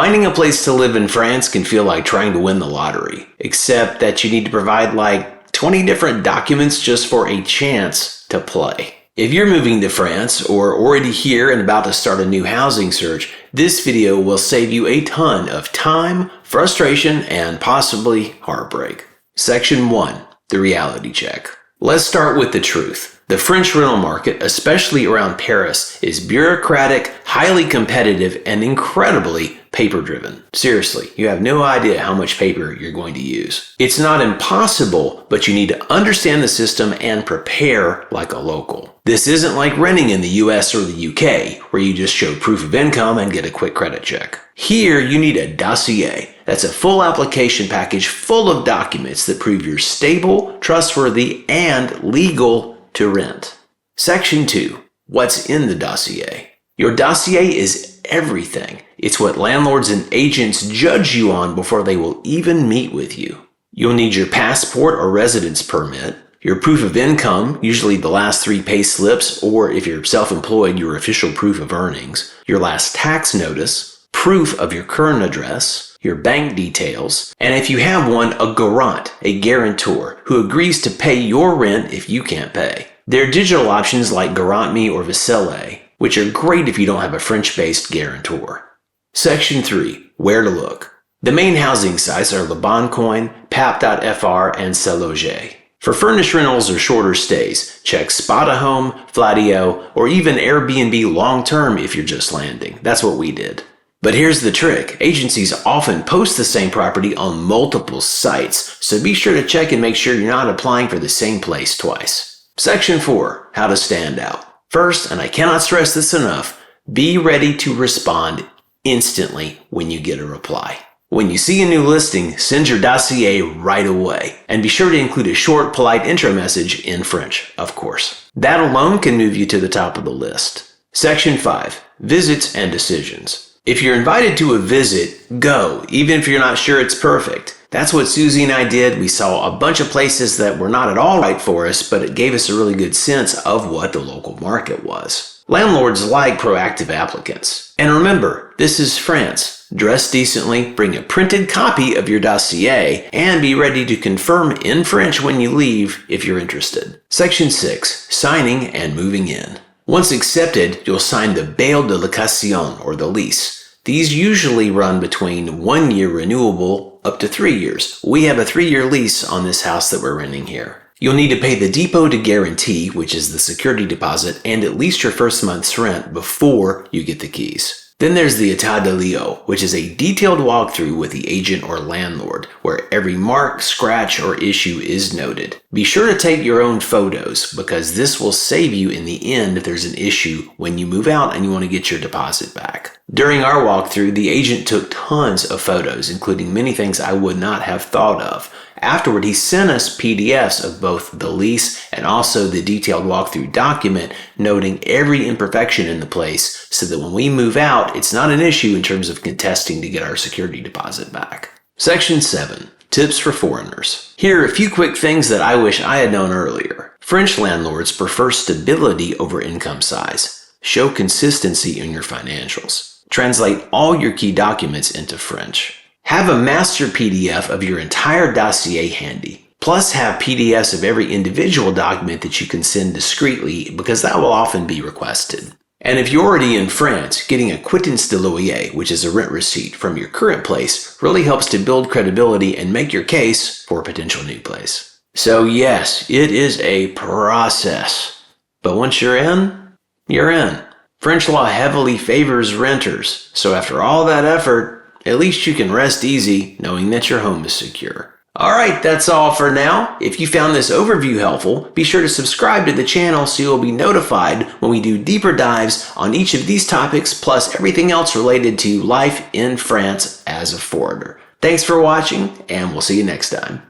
Finding a place to live in France can feel like trying to win the lottery, except that you need to provide like 20 different documents just for a chance to play. If you're moving to France or already here and about to start a new housing search, this video will save you a ton of time, frustration, and possibly heartbreak. Section 1. The reality check. Let's start with the truth. The French rental market, especially around Paris, is bureaucratic, highly competitive, and incredibly paper-driven. Seriously, you have no idea how much paper you're going to use. It's not impossible, but you need to understand the system and prepare like a local. This isn't like renting in the US or the UK, where you just show proof of income and get a quick credit check. Here, you need a dossier. That's a full application package full of documents that prove you're stable, trustworthy, and legal to rent. Section 2. What's in the dossier? Your dossier is everything. It's what landlords and agents judge you on before they will even meet with you. You'll need your passport or residence permit, your proof of income, usually the last 3 pay slips, or if you're self-employed, your official proof of earnings, your last tax notice, proof of your current address, your bank details, and if you have one, a garant, a guarantor, who agrees to pay your rent if you can't pay. There are digital options like GarantMe or Vicele, which are great if you don't have a French-based guarantor. Section 3. Where to look. The main housing sites are Le Bon Coin, Pap.fr, and SeLoger. For furnished rentals or shorter stays, check Spotahome, Flatio, or even Airbnb long-term if you're just landing. That's what we did. But here's the trick. Agencies often post the same property on multiple sites, so be sure to check and make sure you're not applying for the same place twice. Section 4. How to stand out. First, and I cannot stress this enough, be ready to respond instantly when you get a reply. When you see a new listing, send your dossier right away. And be sure to include a short, polite intro message in French, of course. That alone can move you to the top of the list. Section 5. Visits and decisions. If you're invited to a visit, go, even if you're not sure it's perfect. That's what Susie and I did. We saw a bunch of places that were not at all right for us, but it gave us a really good sense of what the local market was. Landlords like proactive applicants. And remember, this is France. Dress decently, bring a printed copy of your dossier, and be ready to confirm in French when you leave if you're interested. Section 6. Signing and moving in. Once accepted, you'll sign the bail de location, or the lease. These usually run between 1 year renewable up to 3 years. We have a 3-year lease on this house that we're renting here. You'll need to pay the depot de guarantee, which is the security deposit, and at least your first month's rent before you get the keys. Then there's the état de lieu, which is a detailed walkthrough with the agent or landlord, where every mark, scratch, or issue is noted. Be sure to take your own photos, because this will save you in the end if there's an issue when you move out and you want to get your deposit back. During our walkthrough, the agent took tons of photos, including many things I would not have thought of. Afterward, he sent us PDFs of both the lease and also the detailed walkthrough document, noting every imperfection in the place so that when we move out, it's not an issue in terms of contesting to get our security deposit back. Section 7. Tips for foreigners. Here are a few quick things that I wish I had known earlier. French landlords prefer stability over income size. Show consistency in your financials. Translate all your key documents into French. Have a master PDF of your entire dossier handy. Plus have PDFs of every individual document that you can send discreetly, because that will often be requested. And if you're already in France, getting a quittance de loyer, which is a rent receipt from your current place, really helps to build credibility and make your case for a potential new place. So yes, it is a process. But once you're in, you're in. French law heavily favors renters, so after all that effort, at least you can rest easy knowing that your home is secure. Alright, that's all for now. If you found this overview helpful, be sure to subscribe to the channel so you'll be notified when we do deeper dives on each of these topics, plus everything else related to life in France as a foreigner. Thanks for watching, and we'll see you next time.